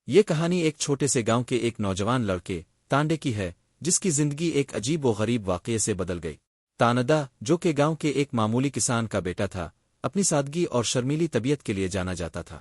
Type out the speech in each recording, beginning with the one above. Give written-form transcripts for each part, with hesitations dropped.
یہ کہانی ایک چھوٹے سے گاؤں کے ایک نوجوان لڑکے تانڈے کی ہے، جس کی زندگی ایک عجیب و غریب واقعے سے بدل گئی۔ تاندا، جو کہ گاؤں کے ایک معمولی کسان کا بیٹا تھا، اپنی سادگی اور شرمیلی طبیعت کے لیے جانا جاتا تھا۔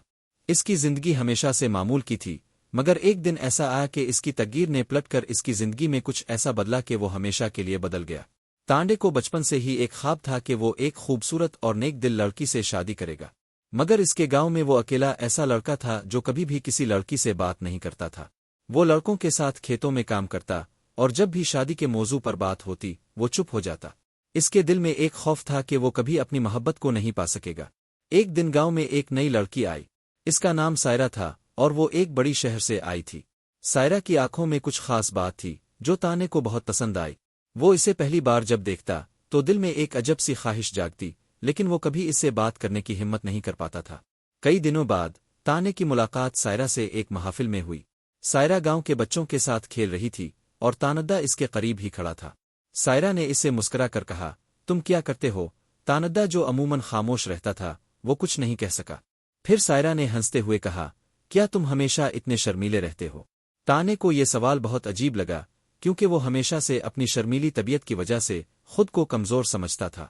اس کی زندگی ہمیشہ سے معمول کی تھی، مگر ایک دن ایسا آیا کہ اس کی تقدیر نے پلٹ کر اس کی زندگی میں کچھ ایسا بدلا کہ وہ ہمیشہ کے لیے بدل گیا۔ تانڈے کو بچپن سے ہی ایک خواب تھا کہ وہ ایک خوبصورت اور نیک دل لڑکی سے شادی کرے گا، مگر اس کے گاؤں میں وہ اکیلا ایسا لڑکا تھا جو کبھی بھی کسی لڑکی سے بات نہیں کرتا تھا۔ وہ لڑکوں کے ساتھ کھیتوں میں کام کرتا، اور جب بھی شادی کے موضوع پر بات ہوتی وہ چپ ہو جاتا۔ اس کے دل میں ایک خوف تھا کہ وہ کبھی اپنی محبت کو نہیں پا سکے گا۔ ایک دن گاؤں میں ایک نئی لڑکی آئی۔ اس کا نام سائرہ تھا، اور وہ ایک بڑی شہر سے آئی تھی۔ سائرہ کی آنکھوں میں کچھ خاص بات تھی جو تانے کو بہت پسند آئی۔ وہ اسے پہلی بار جب دیکھتا تو دل میں ایک عجب سی خواہش جاگتی، لیکن وہ کبھی اس سے بات کرنے کی ہمت نہیں کر پاتا تھا۔ کئی دنوں بعد تانے کی ملاقات سائرہ سے ایک محافل میں ہوئی۔ سائرہ گاؤں کے بچوں کے ساتھ کھیل رہی تھی، اور تاندا اس کے قریب ہی کھڑا تھا۔ سائرہ نے اس سے مسکرا کر کہا، تم کیا کرتے ہو؟ تاندا، جو عموماً خاموش رہتا تھا، وہ کچھ نہیں کہہ سکا۔ پھر سائرہ نے ہنستے ہوئے کہا، کیا تم ہمیشہ اتنے شرمیلے رہتے ہو؟ تانے کو یہ سوال بہت عجیب لگا، کیونکہ وہ ہمیشہ سے اپنی شرمیلی طبیعت کی وجہ سے خود کو کمزور سمجھتا تھا۔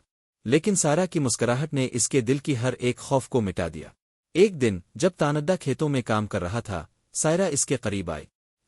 لیکن سائرہ کی مسکراہٹ نے اس کے دل کی ہر ایک خوف کو مٹا دیا۔ ایک دن جب تاندا کھیتوں میں کام کر رہا تھا، سائرہ اس کے قریب آئی۔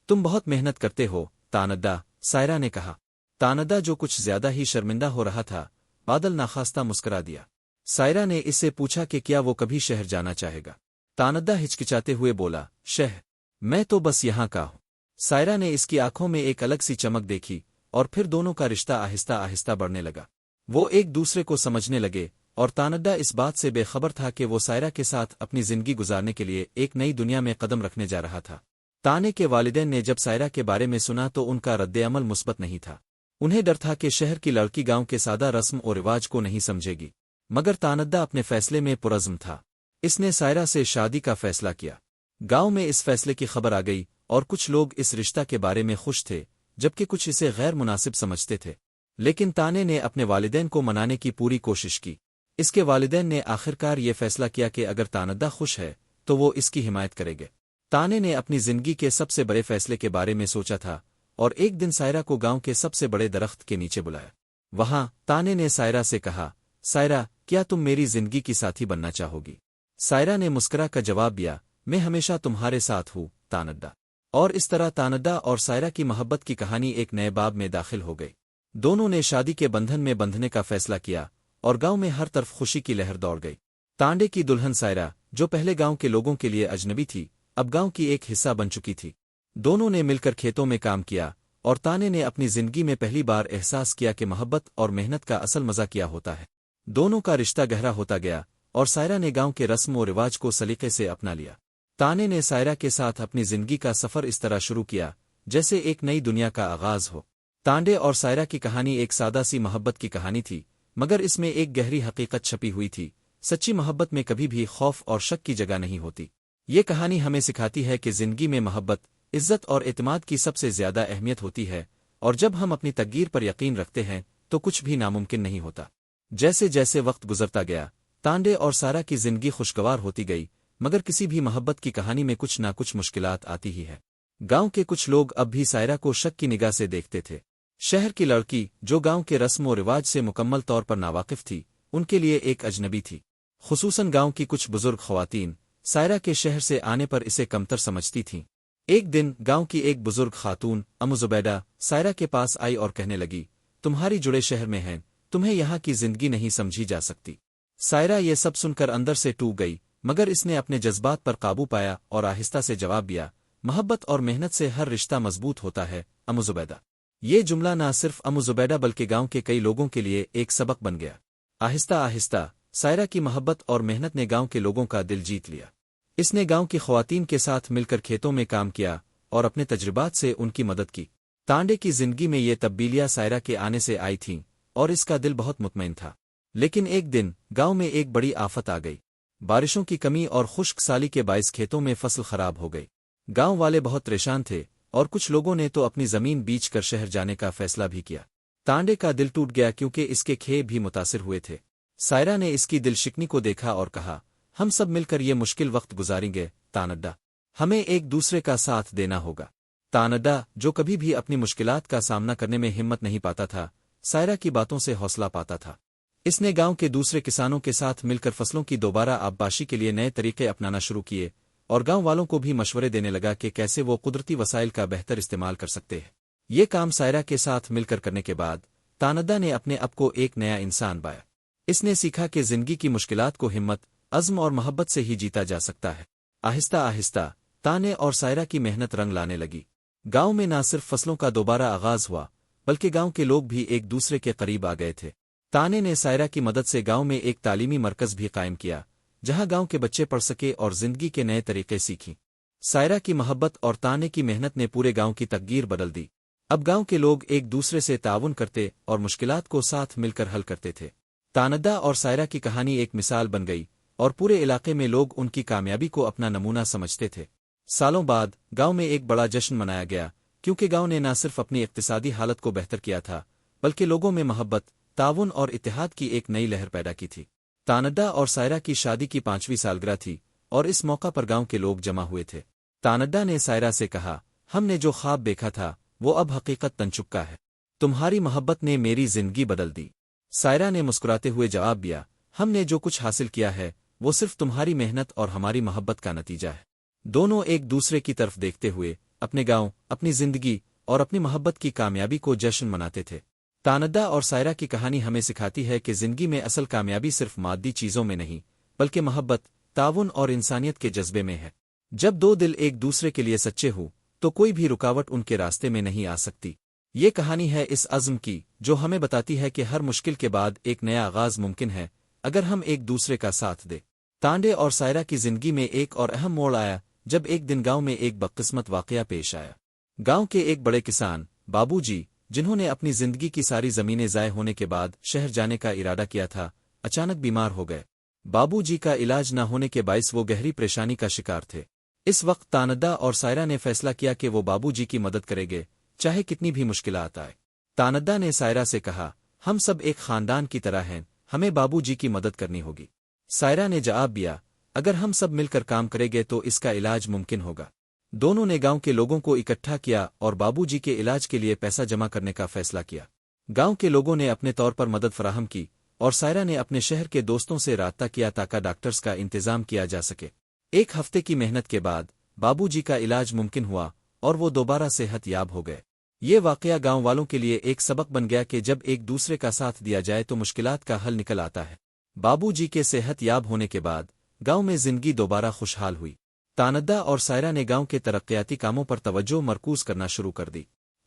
تم بہت محنت کرتے ہو تاندا، سائرہ نے کہا۔ تاندا، جو کچھ زیادہ ہی شرمندہ ہو رہا تھا، بادل ناخواستہ مسکرا دیا۔ سائرہ نے اس سے پوچھا کہ کیا وہ کبھی شہر جانا چاہے گا۔ تاندا ہچکچاتے ہوئے بولا، شہر؟ میں تو بس یہاں کا ہوں۔ سائرہ نے اس کی آنکھوں میں ایک الگ سی چمک دیکھی، اور پھر دونوں کا رشتہ آہستہ آہستہ بڑھنے لگا۔ وہ ایک دوسرے کو سمجھنے لگے، اور تاندا اس بات سے بے خبر تھا کہ وہ سائرہ کے ساتھ اپنی زندگی گزارنے کے لیے ایک نئی دنیا میں قدم رکھنے جا رہا تھا۔ تانے کے والدین نے جب سائرہ کے بارے میں سنا تو ان کا رد عمل مثبت نہیں تھا۔ انہیں ڈر تھا کہ شہر کی لڑکی گاؤں کے سادہ رسم و رواج کو نہیں سمجھے گی، مگر تاندا اپنے فیصلے میں پرعزم تھا۔ اس نے سائرہ سے شادی کا فیصلہ کیا۔ گاؤں میں اس فیصلے کی خبر آ گئی، اور کچھ لوگ اس رشتہ کے بارے میں خوش تھے، جبکہ کچھ اسے غیر مناسب سمجھتے تھے۔ لیکن تانے نے اپنے والدین کو منانے کی پوری کوشش کی۔ اس کے والدین نے آخرکار یہ فیصلہ کیا کہ اگر تاندا خوش ہے تو وہ اس کی حمایت کرے گے۔ تانے نے اپنی زندگی کے سب سے بڑے فیصلے کے بارے میں سوچا تھا، اور ایک دن سائرہ کو گاؤں کے سب سے بڑے درخت کے نیچے بلایا۔ وہاں تانے نے سائرہ سے کہا، سائرہ، کیا تم میری زندگی کی ساتھی بننا چاہو گی؟ سائرہ نے مسکرا کر جواب دیا، میں ہمیشہ تمہارے ساتھ ہوں تاندا۔ اور اس طرح تاندا اور سائرہ کی محبت کی کہانی ایک نئے باب میں داخل ہو گئی۔ دونوں نے شادی کے بندھن میں بندھنے کا فیصلہ کیا، اور گاؤں میں ہر طرف خوشی کی لہر دوڑ گئی۔ تانڈے کی دلہن سائرہ، جو پہلے گاؤں کے لوگوں کے لیے اجنبی تھی، اب گاؤں کی ایک حصہ بن چکی تھی۔ دونوں نے مل کر کھیتوں میں کام کیا، اور تانے نے اپنی زندگی میں پہلی بار احساس کیا کہ محبت اور محنت کا اصل مزہ کیا ہوتا ہے۔ دونوں کا رشتہ گہرا ہوتا گیا، اور سائرہ نے گاؤں کے رسم و رواج کو سلیقے سے اپنا لیا۔ تانے نے سائرہ کے ساتھ اپنی زندگی کا سفر اس طرح شروع کیا جیسے ایک نئی دنیا کا آغاز ہو۔ تانڈے اور سائرہ کی کہانی ایک سادہ سی محبت کی کہانی تھی، مگر اس میں ایک گہری حقیقت چھپی ہوئی تھی۔ سچی محبت میں کبھی بھی خوف اور شک کی جگہ نہیں ہوتی۔ یہ کہانی ہمیں سکھاتی ہے کہ زندگی میں محبت، عزت اور اعتماد کی سب سے زیادہ اہمیت ہوتی ہے، اور جب ہم اپنی تقدیر پر یقین رکھتے ہیں تو کچھ بھی ناممکن نہیں ہوتا۔ جیسے جیسے وقت گزرتا گیا، تانڈے اور سائرہ کی زندگی خوشگوار ہوتی گئی، مگر کسی بھی محبت کی کہانی میں کچھ نہ کچھ مشکلات آتی ہی ہے۔ گاؤں کے کچھ لوگ اب بھی سائرہ کو شک کی نگاہ سے دیکھتے تھے۔ شہر کی لڑکی، جو گاؤں کے رسم و رواج سے مکمل طور پر ناواقف تھی، ان کے لیے ایک اجنبی تھی۔ خصوصاً گاؤں کی کچھ بزرگ خواتین سائرہ کے شہر سے آنے پر اسے کمتر سمجھتی تھیں۔ ایک دن گاؤں کی ایک بزرگ خاتون ام زبیدہ سائرہ کے پاس آئی اور کہنے لگی، تمہاری جڑے شہر میں ہیں، تمہیں یہاں کی زندگی نہیں سمجھی جا سکتی۔ سائرہ یہ سب سن کر اندر سے ٹوٹ گئی، مگر اس نے اپنے جذبات پر قابو پایا اور آہستہ سے جواب دیا، محبت اور محنت سے ہر رشتہ مضبوط ہوتا ہے ام زبیدہ۔ یہ جملہ نہ صرف ام زبیدہ بلکہ گاؤں کے کئی لوگوں کے لیے ایک سبق بن گیا۔ آہستہ آہستہ سائرہ کی محبت اور محنت نے گاؤں کے لوگوں کا دل جیت لیا۔ اس نے گاؤں کی خواتین کے ساتھ مل کر کھیتوں میں کام کیا اور اپنے تجربات سے ان کی مدد کی۔ تانڈے کی زندگی میں یہ تبدیلیاں سائرہ کے آنے سے آئی تھیں، اور اس کا دل بہت مطمئن تھا۔ لیکن ایک دن گاؤں میں ایک بڑی آفت آ گئی۔ بارشوں کی کمی اور خشک سالی کے باعث کھیتوں میں فصل خراب ہو گئی۔ گاؤں والے بہت پریشان تھے، اور کچھ لوگوں نے تو اپنی زمین بیچ کر شہر جانے کا فیصلہ بھی کیا۔ تانڈے کا دل ٹوٹ گیا کیونکہ اس کے کھیت بھی متاثر ہوئے تھے۔ سائرہ نے اس کی دل شکنی کو دیکھا اور کہا، ہم سب مل کر یہ مشکل وقت گزاریں گے تانڈا۔ ہمیں ایک دوسرے کا ساتھ دینا ہوگا۔ تاندا، جو کبھی بھی اپنی مشکلات کا سامنا کرنے میں ہمت نہیں پاتا تھا، سائرہ کی باتوں سے حوصلہ پاتا تھا۔ اس نے گاؤں کے دوسرے کسانوں کے ساتھ مل کر فصلوں کی دوبارہ آبپاشی کے لیے نئے طریقے اپنانا شروع کیے، اور گاؤں والوں کو بھی مشورے دینے لگا کہ کیسے وہ قدرتی وسائل کا بہتر استعمال کر سکتے ہیں۔ یہ کام سائرہ کے ساتھ مل کر کرنے کے بعد تاندا نے اپنے آپ کو ایک نیا انسان پایا۔ اس نے سیکھا کہ زندگی کی مشکلات کو ہمت، عزم اور محبت سے ہی جیتا جا سکتا ہے۔ آہستہ آہستہ تانے اور سائرہ کی محنت رنگ لانے لگی۔ گاؤں میں نہ صرف فصلوں کا دوبارہ آغاز ہوا، بلکہ گاؤں کے لوگ بھی ایک دوسرے کے قریب آ گئے تھے۔ تانے نے سائرہ کی مدد سے گاؤں میں ایک تعلیمی مرکز بھی قائم کیا، جہاں گاؤں کے بچے پڑھ سکے اور زندگی کے نئے طریقے سیکھیں۔ سائرہ کی محبت اور تانے کی محنت نے پورے گاؤں کی تقدیر بدل دی۔ اب گاؤں کے لوگ ایک دوسرے سے تعاون کرتے اور مشکلات کو ساتھ مل کر حل کرتے تھے۔ تاندا اور سائرہ کی کہانی ایک مثال بن گئی، اور پورے علاقے میں لوگ ان کی کامیابی کو اپنا نمونہ سمجھتے تھے۔ سالوں بعد گاؤں میں ایک بڑا جشن منایا گیا، کیونکہ گاؤں نے نہ صرف اپنی اقتصادی حالت کو بہتر کیا تھا، بلکہ لوگوں میں محبت، تعاون اور اتحاد کی ایک نئی لہر پیدا کی تھی۔ تاندا اور سائرہ کی شادی کی 5ویں سالگرہ تھی، اور اس موقع پر گاؤں کے لوگ جمع ہوئے تھے۔ تاندا نے سائرہ سے کہا، ہم نے جو خواب دیکھا تھا وہ اب حقیقت بن چکا ہے۔ تمہاری محبت نے میری زندگی بدل دی۔ سائرہ نے مسکراتے ہوئے جواب دیا، ہم نے جو کچھ حاصل کیا ہے وہ صرف تمہاری محنت اور ہماری محبت کا نتیجہ ہے۔ دونوں ایک دوسرے کی طرف دیکھتے ہوئے اپنے گاؤں، اپنی زندگی اور اپنی محبت کی کامیابی کو جشن مناتے تھے۔ تاندا اور سائرہ کی کہانی ہمیں سکھاتی ہے کہ زندگی میں اصل کامیابی صرف مادی چیزوں میں نہیں، بلکہ محبت، تعاون اور انسانیت کے جذبے میں ہے۔ جب دو دل ایک دوسرے کے لیے سچے ہوں تو کوئی بھی رکاوٹ ان کے راستے میں نہیں آ سکتی۔ یہ کہانی ہے اس عزم کی جو ہمیں بتاتی ہے کہ ہر مشکل کے بعد ایک نیا آغاز ممکن ہے، اگر ہم ایک دوسرے کا ساتھ دیں۔ تانڈے اور سائرہ کی زندگی میں ایک اور اہم موڑ آیا جب ایک دن گاؤں میں ایک بدقسمت واقعہ پیش آیا۔ گاؤں کے ایک بڑے کسان، بابو جی، جنہوں نے اپنی زندگی کی ساری زمینیں ضائع ہونے کے بعد شہر جانے کا ارادہ کیا تھا، اچانک بیمار ہو گئے۔ بابو جی کا علاج نہ ہونے کے باعث وہ گہری پریشانی کا شکار تھے۔ اس وقت تاندا اور سائرہ نے فیصلہ کیا کہ وہ بابو جی کی مدد کریں گے، چاہے کتنی بھی مشکلات آئے۔ تاندا نے سائرہ سے کہا، ہم سب ایک خاندان کی طرح ہیں، ہمیں بابو جی کی مدد کرنی ہوگی۔ سائرہ نے جواب دیا، اگر ہم سب مل کر کام کریں گے تو اس کا علاج ممکن ہوگا۔ دونوں نے گاؤں کے لوگوں کو اکٹھا کیا اور بابو جی کے علاج کے لیے پیسہ جمع کرنے کا فیصلہ کیا۔ گاؤں کے لوگوں نے اپنے طور پر مدد فراہم کی، اور سائرہ نے اپنے شہر کے دوستوں سے رابطہ کیا تاکہ ڈاکٹرز کا انتظام کیا جا سکے۔ ایک ہفتے کی محنت کے بعد بابو جی کا علاج ممکن ہوا اور وہ دوبارہ صحت یاب ہو گئے۔ یہ واقعہ گاؤں والوں کے لیے ایک سبق بن گیا کہ جب ایک دوسرے کا ساتھ دیا جائے تو مشکلات کا حل نکل آتا ہے۔ بابو جی کے صحت یاب ہونے کے بعد گاؤں میں زندگی دوبارہ خوشحال ہوئی۔ تاندا اور سائرہ نے گاؤں کے ترقیاتی کاموں پر توجہ مرکوز کرنا شروع کر دی۔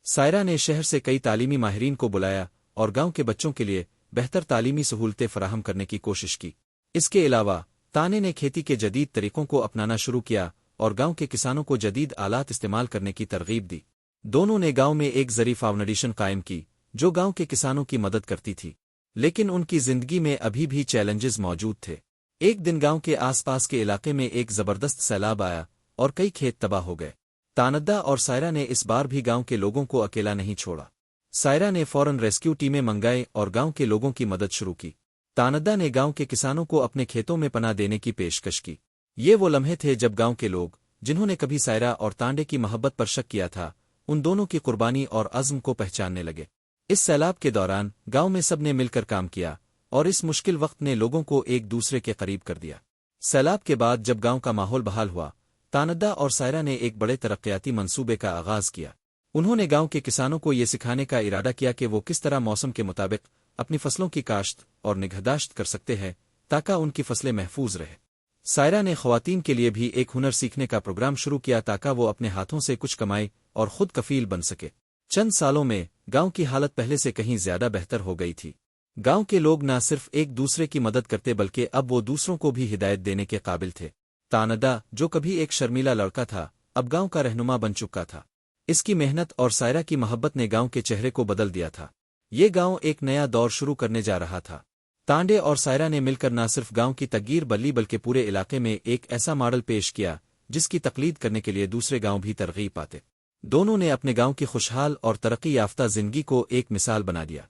سائرہ نے شہر سے کئی تعلیمی ماہرین کو بلایا اور گاؤں کے بچوں کے لیے بہتر تعلیمی سہولتیں فراہم کرنے کی کوشش کی۔ اس کے علاوہ تانے نے کھیتی کے جدید طریقوں کو اپنانا شروع کیا اور گاؤں کے کسانوں کو جدید آلات استعمال کرنے کی ترغیب دی۔ دونوں نے گاؤں میں ایک زرعی فاؤنڈیشن قائم کی جو گاؤں کے کسانوں کی مدد کرتی تھی، لیکن ان کی زندگی میں ابھی بھی چیلنجز موجود تھے۔ ایک دن گاؤں کے آس پاس کے علاقے میں ایک زبردست سیلاب آیا اور کئی کھیت تباہ ہو گئے۔ تاندا اور سائرہ نے اس بار بھی گاؤں کے لوگوں کو اکیلا نہیں چھوڑا۔ سائرہ نے فوراً ریسکیو ٹیمیں منگائیں اور گاؤں کے لوگوں کی مدد شروع کی۔ تاندا نے گاؤں کے کسانوں کو اپنے کھیتوں میں پناہ دینے کی پیشکش کی۔ یہ وہ لمحے تھے جب گاؤں کے لوگ، جنہوں نے کبھی سائرہ اور تانڈے کی محبت پر شک کیا تھا، ان دونوں کی قربانی اور عزم کو پہچاننے لگے۔ اس سیلاب کے دوران گاؤں میں سب نے مل کر کام کیا، اور اس مشکل وقت نے لوگوں کو ایک دوسرے کے قریب کر دیا۔ سیلاب کے بعد جب گاؤں کا ماحول بحال ہوا، تاندا اور سائرہ نے ایک بڑے ترقیاتی منصوبے کا آغاز کیا۔ انہوں نے گاؤں کے کسانوں کو یہ سکھانے کا ارادہ کیا کہ وہ کس طرح موسم کے مطابق اپنی فصلوں کی کاشت اور نگہداشت کر سکتے ہیں تاکہ ان کی فصلیں محفوظ رہیں۔ سائرہ نے خواتین کے لیے بھی ایک ہنر سیکھنے کا پروگرام شروع کیا تاکہ وہ اپنے ہاتھوں سے کچھ کمائیں اور خود کفیل بن سکے۔ چند سالوں میں گاؤں کی حالت پہلے سے کہیں زیادہ بہتر ہو گئی تھی۔ گاؤں کے لوگ نہ صرف ایک دوسرے کی مدد کرتے بلکہ اب وہ دوسروں کو بھی ہدایت دینے کے قابل تھے۔ تاندا، جو کبھی ایک شرمیلا لڑکا تھا، اب گاؤں کا رہنما بن چکا تھا۔ اس کی محنت اور سائرہ کی محبت نے گاؤں کے چہرے کو بدل دیا تھا۔ یہ گاؤں ایک نیا دور شروع کرنے جا رہا تھا۔ تانڈے اور سائرہ نے مل کر نہ صرف گاؤں کی تغییر بدلی بلکہ پورے علاقے میں ایک ایسا ماڈل پیش کیا جس کی تقلید کرنے کے لیے دوسرے گاؤں بھی ترغیب پاتے۔ دونوں نے اپنے گاؤں کی خوشحال اور ترقی یافتہ زندگی کو ایک مثال بنا دیا۔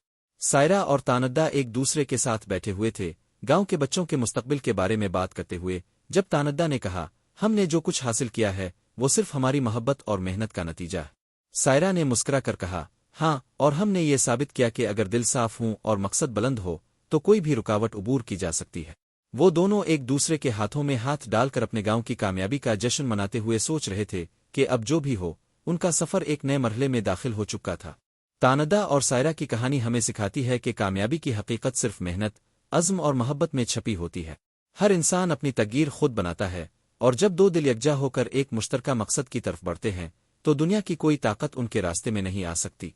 سائرہ اور تاندا ایک دوسرے کے ساتھ بیٹھے ہوئے تھے، گاؤں کے بچوں کے مستقبل کے بارے میں بات کرتے ہوئے، جب تاندا نے کہا، ہم نے جو کچھ حاصل کیا ہے وہ صرف ہماری محبت اور محنت کا نتیجہ ہے۔ سائرہ نے مسکرا کر کہا، ہاں، اور ہم نے یہ ثابت کیا کہ اگر دل صاف ہوں اور مقصد بلند ہو تو کوئی بھی رکاوٹ عبور کی جا سکتی ہے۔ وہ دونوں ایک دوسرے کے ہاتھوں میں ہاتھ ڈال کر اپنے گاؤں کی کامیابی کا جشن مناتے ہوئے سوچ رہے تھے کہ اب جو بھی ہو، ان کا سفر ایک نئے مرحلے میں داخل ہو چکا تھا۔ تاندا اور سائرہ کی کہانی ہمیں سکھاتی ہے کہ کامیابی کی حقیقت صرف محنت، عزم اور محبت میں چھپی ہوتی ہے۔ ہر انسان اپنی تقدیر خود بناتا ہے، اور جب دو دل یکجا ہو کر ایک مشترکہ مقصد کی طرف بڑھتے ہیں تو دنیا کی کوئی طاقت ان کے راستے میں نہیں آ سکتی۔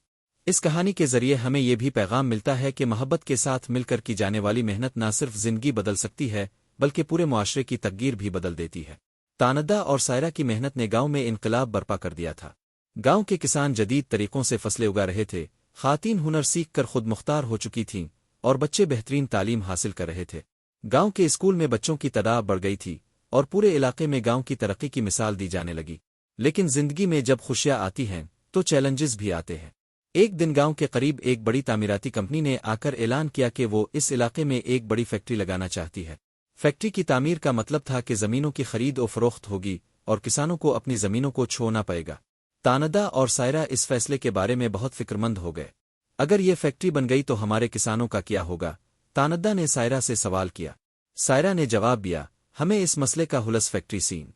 اس کہانی کے ذریعے ہمیں یہ بھی پیغام ملتا ہے کہ محبت کے ساتھ مل کر کی جانے والی محنت نہ صرف زندگی بدل سکتی ہے بلکہ پورے معاشرے کی تقدیر بھی بدل دیتی ہے۔ تاندا اور سائرہ کی محنت نے گاؤں میں انقلاب برپا کر دیا تھا۔ گاؤں کے کسان جدید طریقوں سے فصلیں اگا رہے تھے، خواتین ہنر سیکھ کر خود مختار ہو چکی تھیں، اور بچے بہترین تعلیم حاصل کر رہے تھے۔ گاؤں کے اسکول میں بچوں کی تعداد بڑھ گئی تھی، اور پورے علاقے میں گاؤں کی ترقی کی مثال دی جانے لگی۔ لیکن زندگی میں جب خوشیاں آتی ہیں تو چیلنجز بھی آتے ہیں۔ ایک دن گاؤں کے قریب ایک بڑی تعمیراتی کمپنی نے آ کر اعلان کیا کہ وہ اس علاقے میں ایک بڑی فیکٹری لگانا چاہتی ہے۔ فیکٹری کی تعمیر کا مطلب تھا کہ زمینوں کی خرید و فروخت ہوگی اور کسانوں کو اپنی زمینوں کو چھوڑنا پڑے گا۔ تاندا اور سائرہ اس فیصلے کے بارے میں بہت فکرمند ہو گئے۔ اگر یہ فیکٹری بن گئی تو ہمارے کسانوں کا کیا ہوگا؟ تاندا نے سائرہ سے سوال کیا۔ سائرہ نے جواب دیا، ہمیں اس مسئلے کا حل فیکٹری سین۔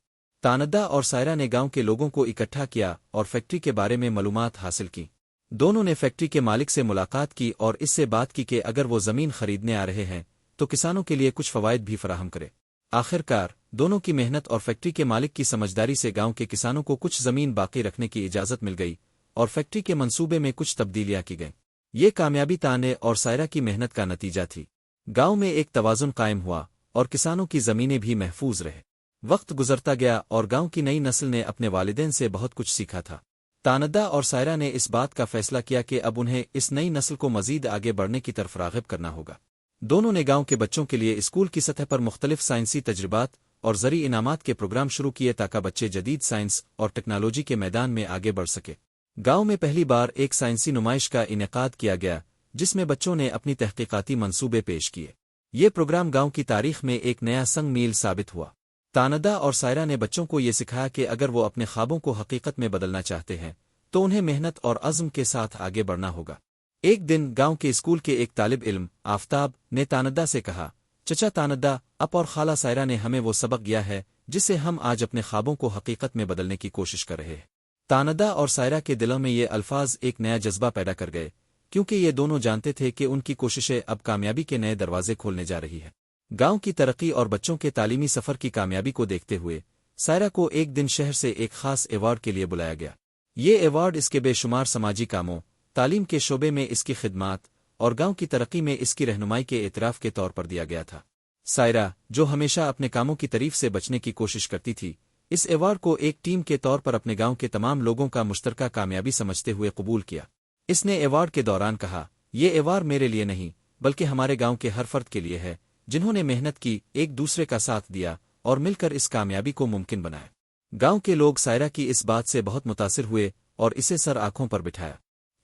تاندا اور سائرہ نے گاؤں کے لوگوں کو اکٹھا کیا اور فیکٹری کے بارے میں معلومات حاصل کی۔ دونوں نے فیکٹری کے مالک سے ملاقات کی اور اس سے بات کی کہ اگر وہ زمین خریدنے آ رہے ہیں تو کسانوں کے لیے کچھ فوائد بھی فراہم کرے۔ آخر کار دونوں کی محنت اور فیکٹری کے مالک کی سمجھداری سے گاؤں کے کسانوں کو کچھ زمین باقی رکھنے کی اجازت مل گئی اور فیکٹری کے منصوبے میں کچھ تبدیلیاں کی گئیں۔ یہ کامیابی تانے اور سائرہ کی محنت کا نتیجہ تھی۔ گاؤں میں ایک توازن قائم ہوا اور کسانوں کی زمینیں بھی محفوظ رہے۔ وقت گزرتا گیا اور گاؤں کی نئی نسل نے اپنے والدین سے بہت کچھ سیکھا تھا۔ تاندا اور سائرہ نے اس بات کا فیصلہ کیا کہ اب انہیں اس نئی نسل کو مزید آگے بڑھنے کی طرف راغب کرنا ہوگا۔ دونوں نے گاؤں کے بچوں کے لیے اسکول کی سطح پر مختلف سائنسی تجربات اور زرعی انعامات کے پروگرام شروع کیے تاکہ بچے جدید سائنس اور ٹیکنالوجی کے میدان میں آگے بڑھ سکے۔ گاؤں میں پہلی بار ایک سائنسی نمائش کا انعقاد کیا گیا جس میں بچوں نے اپنی تحقیقاتی منصوبے پیش کیے۔ یہ پروگرام گاؤں کی تاریخ میں ایک نیا سنگ میل ثابت ہوا۔ تاندا اور سائرہ نے بچوں کو یہ سکھایا کہ اگر وہ اپنے خوابوں کو حقیقت میں بدلنا چاہتے ہیں تو انہیں محنت اور عزم کے ساتھ آگے بڑھنا ہوگا۔ ایک دن گاؤں کے اسکول کے ایک طالب علم آفتاب نے تاندا سے کہا، چچا تاندا، اپ اور خالہ سائرہ نے ہمیں وہ سبق دیا ہے جس سے ہم آج اپنے خوابوں کو حقیقت میں بدلنے کی کوشش کر رہے ہیں۔ تاندا اور سائرہ کے دلوں میں یہ الفاظ ایک نیا جذبہ پیدا کر گئے، کیونکہ یہ دونوں جانتے تھے کہ ان کی کوششیں اب کامیابی کے نئے دروازے کھولنے جا رہی ہے۔ گاؤں کی ترقی اور بچوں کے تعلیمی سفر کی کامیابی کو دیکھتے ہوئے سائرہ کو ایک دن شہر سے ایک خاص ایوارڈ کے لیے بلایا گیا۔ یہ ایوارڈ اس کے بے شمار سماجی کاموں، تعلیم کے شعبے میں اس کی خدمات اور گاؤں کی ترقی میں اس کی رہنمائی کے اعتراف کے طور پر دیا گیا تھا۔ سائرہ، جو ہمیشہ اپنے کاموں کی تعریف سے بچنے کی کوشش کرتی تھی، اس ایوارڈ کو ایک ٹیم کے طور پر اپنے گاؤں کے تمام لوگوں کا مشترکہ کامیابی سمجھتے ہوئے قبول کیا۔ اس نے ایوارڈ کے دوران کہا، یہ ایوارڈ میرے لیے نہیں بلکہ ہمارے گاؤں کے ہر فرد کے لیے ہے جنہوں نے محنت کی، ایک دوسرے کا ساتھ دیا اور مل کر اس کامیابی کو ممکن بنایا۔ گاؤں کے لوگ سائرہ کی اس بات سے بہت متاثر ہوئے اور اسے سر آنکھوں پر بٹھایا۔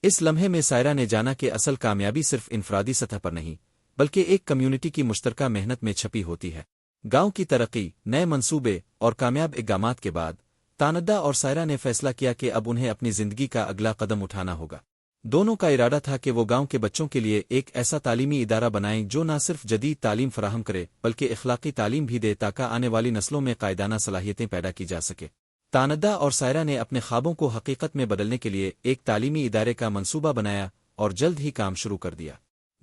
اس لمحے میں سائرہ نے جانا کہ اصل کامیابی صرف انفرادی سطح پر نہیں بلکہ ایک کمیونٹی کی مشترکہ محنت میں چھپی ہوتی ہے۔ گاؤں کی ترقی، نئے منصوبے اور کامیاب اقدامات کے بعد تاندا اور سائرہ نے فیصلہ کیا کہ اب انہیں اپنی زندگی کا اگلا قدم اٹھانا ہوگا۔ دونوں کا ارادہ تھا کہ وہ گاؤں کے بچوں کے لیے ایک ایسا تعلیمی ادارہ بنائیں جو نہ صرف جدید تعلیم فراہم کرے بلکہ اخلاقی تعلیم بھی دے تاکہ آنے والی نسلوں میں قائدانہ صلاحیتیں پیدا کی جا سکے۔ تاندا اور سائرہ نے اپنے خوابوں کو حقیقت میں بدلنے کے لیے ایک تعلیمی ادارے کا منصوبہ بنایا اور جلد ہی کام شروع کر دیا۔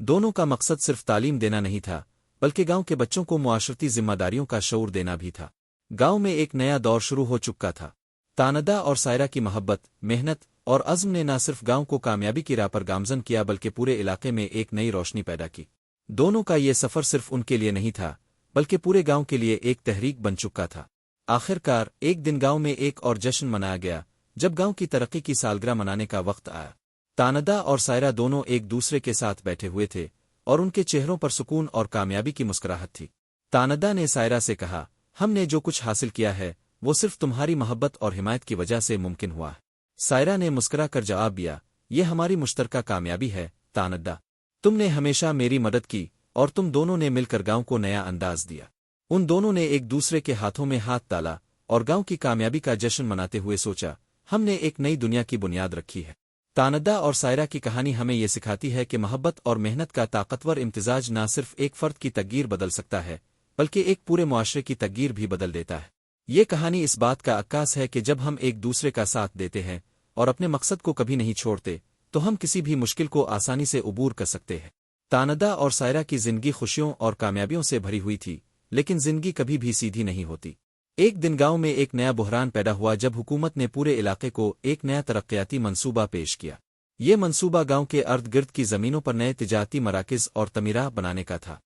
دونوں کا مقصد صرف تعلیم دینا نہیں تھا بلکہ گاؤں کے بچوں کو معاشرتی ذمہ داریوں کا شعور دینا بھی تھا۔ گاؤں میں ایک نیا دور شروع ہو چکا تھا۔ تاندا اور سائرہ کی محبت، محنت اور عزم نے نہ صرف گاؤں کو کامیابی کی راہ پر گامزن کیا بلکہ پورے علاقے میں ایک نئی روشنی پیدا کی۔ دونوں کا یہ سفر صرف ان کے لیے نہیں تھا بلکہ پورے گاؤں کے لیے ایک تحریک بن چکا تھا۔ آخر کار ایک دن گاؤں میں ایک اور جشن منایا گیا جب گاؤں کی ترقی کی سالگرہ منانے کا وقت آیا۔ تاندا اور سائرہ دونوں ایک دوسرے کے ساتھ بیٹھے ہوئے تھے اور ان کے چہروں پر سکون اور کامیابی کی مسکراہٹ تھی۔ تاندا نے سائرہ سے کہا، ہم نے جو کچھ حاصل کیا ہے وہ صرف تمہاری محبت اور حمایت کی وجہ سے ممکن ہوا ہے۔ سائرہ نے مسکرا کر جواب دیا، یہ ہماری مشترکہ کامیابی ہے تاندا، تم نے ہمیشہ میری مدد کی اور تم دونوں نے مل کر گاؤں کو نیا انداز دیا۔ ان دونوں نے ایک دوسرے کے ہاتھوں میں ہاتھ ڈالا اور گاؤں کی کامیابی کا جشن مناتے ہوئے سوچا، ہم نے ایک نئی دنیا کی بنیاد رکھی ہے۔ تاندا اور سائرہ کی کہانی ہمیں یہ سکھاتی ہے کہ محبت اور محنت کا طاقتور امتزاج نہ صرف ایک فرد کی تقدیر بدل سکتا ہے بلکہ ایک پورے معاشرے کی تقدیر بھی بدل دیتا ہے۔ یہ کہانی اس بات کا عکاس ہے کہ جب ہم ایک دوسرے کا ساتھ دیتے ہیں اور اپنے مقصد کو کبھی نہیں چھوڑتے تو ہم کسی بھی مشکل کو آسانی سے عبور کر سکتے ہیں۔ تاندا اور سائرہ کی زندگی خوشیوں اور کامیابیوں سے بھری ہوئی تھی، لیکن زندگی کبھی بھی سیدھی نہیں ہوتی۔ ایک دن گاؤں میں ایک نیا بحران پیدا ہوا جب حکومت نے پورے علاقے کو ایک نیا ترقیاتی منصوبہ پیش کیا۔ یہ منصوبہ گاؤں کے ارد گرد کی زمینوں پر نئے تجارتی مراکز اور تعمیرات بنانے کا تھا۔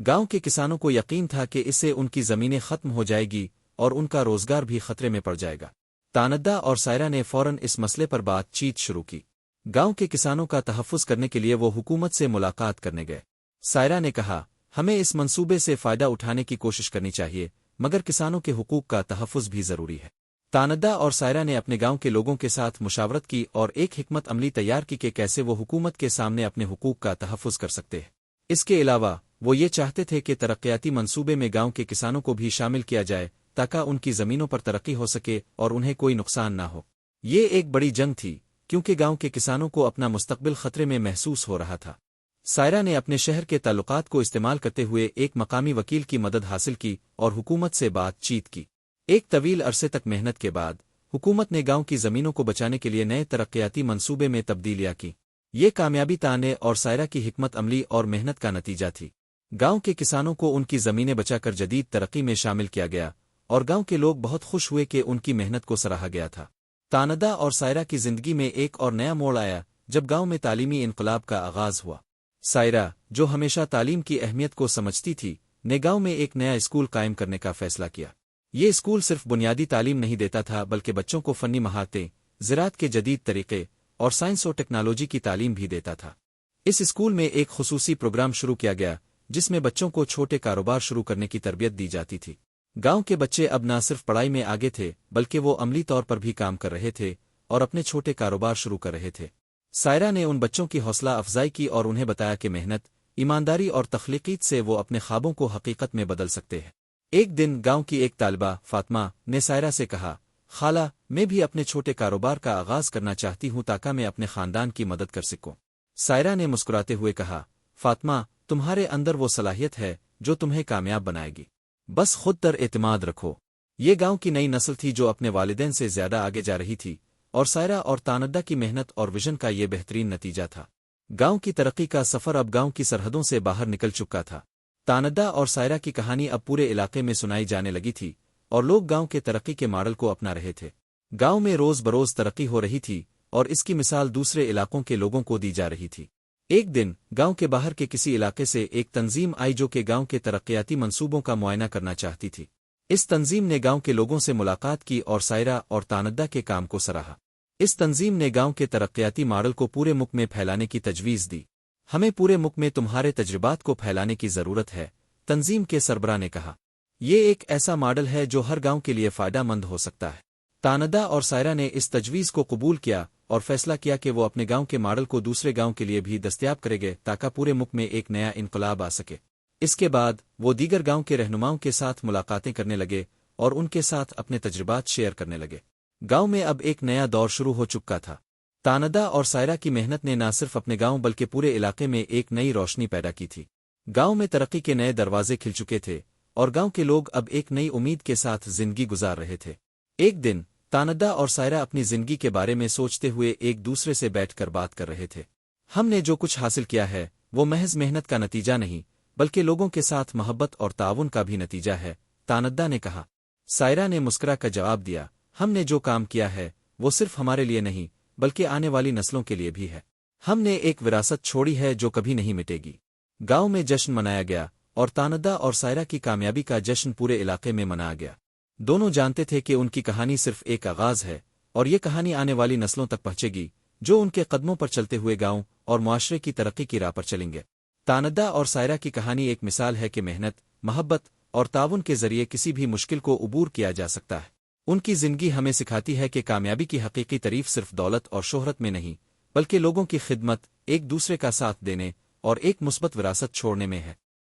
گاؤں کے کسانوں کو یقین تھا کہ اس سے ان کی زمینیں ختم ہو جائے گی اور ان کا روزگار بھی خطرے میں پڑ جائے گا۔ تاندا اور سائرہ نے فوراً اس مسئلے پر بات چیت شروع کی۔ گاؤں کے کسانوں کا تحفظ کرنے کے لیے وہ حکومت سے ملاقات کرنے گئے۔ سائرہ نے کہا، ہمیں اس منصوبے سے فائدہ اٹھانے کی کوشش کرنی چاہیے، مگر کسانوں کے حقوق کا تحفظ بھی ضروری ہے۔ تاندا اور سائرہ نے اپنے گاؤں کے لوگوں کے ساتھ مشاورت کی اور ایک حکمت عملی تیار کی کہ کیسے وہ حکومت کے سامنے اپنے حقوق کا تحفظ کر سکتے ہیں۔ اس کے علاوہ وہ یہ چاہتے تھے کہ ترقیاتی منصوبے میں گاؤں کے کسانوں کو بھی شامل کیا جائے تاکہ ان کی زمینوں پر ترقی ہو سکے اور انہیں کوئی نقصان نہ ہو۔ یہ ایک بڑی جنگ تھی کیونکہ گاؤں کے کسانوں کو اپنا مستقبل خطرے میں محسوس ہو رہا تھا۔ سائرہ نے اپنے شہر کے تعلقات کو استعمال کرتے ہوئے ایک مقامی وکیل کی مدد حاصل کی اور حکومت سے بات چیت کی۔ ایک طویل عرصے تک محنت کے بعد حکومت نے گاؤں کی زمینوں کو بچانے کے لیے نئے ترقیاتی منصوبے میں تبدیلیاں کی۔ یہ کامیابی تانے اور سائرہ کی حکمت عملی اور محنت کا نتیجہ تھی۔ گاؤں کے کسانوں کو ان کی زمینیں بچا کر جدید ترقی میں شامل کیا گیا اور گاؤں کے لوگ بہت خوش ہوئے کہ ان کی محنت کو سراہا گیا تھا۔ تاندا اور سائرہ کی زندگی میں ایک اور نیا موڑ آیا جب گاؤں میں تعلیمی انقلاب کا آغاز ہوا۔ سائرہ، جو ہمیشہ تعلیم کی اہمیت کو سمجھتی تھی، نے گاؤں میں ایک نیا اسکول قائم کرنے کا فیصلہ کیا۔ یہ اسکول صرف بنیادی تعلیم نہیں دیتا تھا بلکہ بچوں کو فنی مہارتیں، زراعت کے جدید طریقے اور سائنس و ٹیکنالوجی کی تعلیم بھی دیتا تھا۔ اس اسکول میں ایک خصوصی پروگرام شروع کیا گیا جس میں بچوں کو چھوٹے کاروبار شروع کرنے کی تربیت دی جاتی تھی۔ گاؤں کے بچے اب نہ صرف پڑھائی میں آگے تھے بلکہ وہ عملی طور پر بھی کام کر رہے تھے اور اپنے چھوٹے کاروبار شروع کر رہے تھے۔ سائرہ نے ان بچوں کی حوصلہ افزائی کی اور انہیں بتایا کہ محنت، ایمانداری اور تخلیقیت سے وہ اپنے خوابوں کو حقیقت میں بدل سکتے ہیں۔ ایک دن گاؤں کی ایک طالبہ فاطمہ نے سائرہ سے کہا، خالہ، میں بھی اپنے چھوٹے کاروبار کا آغاز کرنا چاہتی ہوں تاکہ میں اپنے خاندان کی مدد کر سکوں۔ سائرہ نے مسکراتے ہوئے کہا، فاطمہ، تمہارے اندر وہ صلاحیت ہے جو تمہیں کامیاب بنائے گی، بس خود پر اعتماد رکھو۔ یہ گاؤں کی نئی نسل تھی جو اپنے والدین سے زیادہ آگے جا رہی تھی اور سائرہ اور تاندا کی محنت اور ویژن کا یہ بہترین نتیجہ تھا۔ گاؤں کی ترقی کا سفر اب گاؤں کی سرحدوں سے باہر نکل چکا تھا۔ تاندا اور سائرہ کی کہانی اب پورے علاقے میں سنائی جانے لگی تھی اور لوگ گاؤں کے ترقی کے ماڈل کو اپنا رہے تھے۔ گاؤں میں روز بروز ترقی ہو رہی تھی اور اس کی مثال دوسرے علاقوں کے لوگوں کو دی جا رہی تھی۔ ایک دن گاؤں کے باہر کے کسی علاقے سے ایک تنظیم آئی جو کہ گاؤں کے ترقیاتی منصوبوں کا معائنہ کرنا چاہتی تھی۔ اس تنظیم نے گاؤں کے لوگوں سے ملاقات کی اور سائرہ اور تاندا کے کام کو سراہا۔ اس تنظیم نے گاؤں کے ترقیاتی ماڈل کو پورے ملک میں پھیلانے کی تجویز دی۔ ہمیں پورے ملک میں تمہارے تجربات کو پھیلانے کی ضرورت ہے، تنظیم کے سربراہ نے کہا۔ یہ ایک ایسا ماڈل ہے جو ہر گاؤں کے لیے فائدہ مند ہو سکتا ہے۔ تاندا اور سائرہ نے اس تجویز کو قبول کیا اور فیصلہ کیا کہ وہ اپنے گاؤں کے ماڈل کو دوسرے گاؤں کے لیے بھی دستیاب کریں گے تاکہ پورے ملک میں ایک نیا انقلاب آ سکے۔ اس کے بعد وہ دیگر گاؤں کے رہنماؤں کے ساتھ ملاقاتیں کرنے لگے اور ان کے ساتھ اپنے تجربات شیئر کرنے لگے۔ گاؤں میں اب ایک نیا دور شروع ہو چکا تھا۔ تاندا اور سائرہ کی محنت نے نہ صرف اپنے گاؤں بلکہ پورے علاقے میں ایک نئی روشنی پیدا کی تھی۔ گاؤں میں ترقی کے نئے دروازے کھل چکے تھے اور گاؤں کے لوگ اب ایک نئی امید کے ساتھ زندگی گزار رہے تھے۔ ایک دن تاندا اور سائرہ اپنی زندگی کے بارے میں سوچتے ہوئے ایک دوسرے سے بیٹھ کر بات کر رہے تھے۔ ہم نے جو کچھ حاصل کیا ہے وہ محض محنت کا نتیجہ نہیں بلکہ لوگوں کے ساتھ محبت اور تعاون کا بھی نتیجہ ہے، تاندا نے کہا۔ سائرہ نے مسکرا کر جواب دیا، ہم نے جو کام کیا ہے وہ صرف ہمارے لیے نہیں بلکہ آنے والی نسلوں کے لیے بھی ہے۔ ہم نے ایک وراثت چھوڑی ہے جو کبھی نہیں مٹے گی۔ گاؤں میں جشن منایا گیا اور تاندا اور سائرہ کی کامیابی کا جشن پورے علاقے میں منایا گیا۔ دونوں جانتے تھے کہ ان کی کہانی صرف ایک آغاز ہے اور یہ کہانی آنے والی نسلوں تک پہنچے گی جو ان کے قدموں پر چلتے ہوئے گاؤں اور معاشرے کی ترقی کی راہ پر چلیں گے۔ تاندا اور سائرہ کی کہانی ایک مثال ہے کہ محنت، محبت اور تعاون کے ذریعے کسی بھی مشکل کو عبور کیا جا سکتا ہے۔ ان کی زندگی ہمیں سکھاتی ہے کہ کامیابی کی حقیقی تعریف صرف دولت اور شہرت میں نہیں بلکہ لوگوں کی خدمت، ایک دوسرے کا ساتھ دینے اور ایک مثبت وراثت چھوڑنے میں ہے۔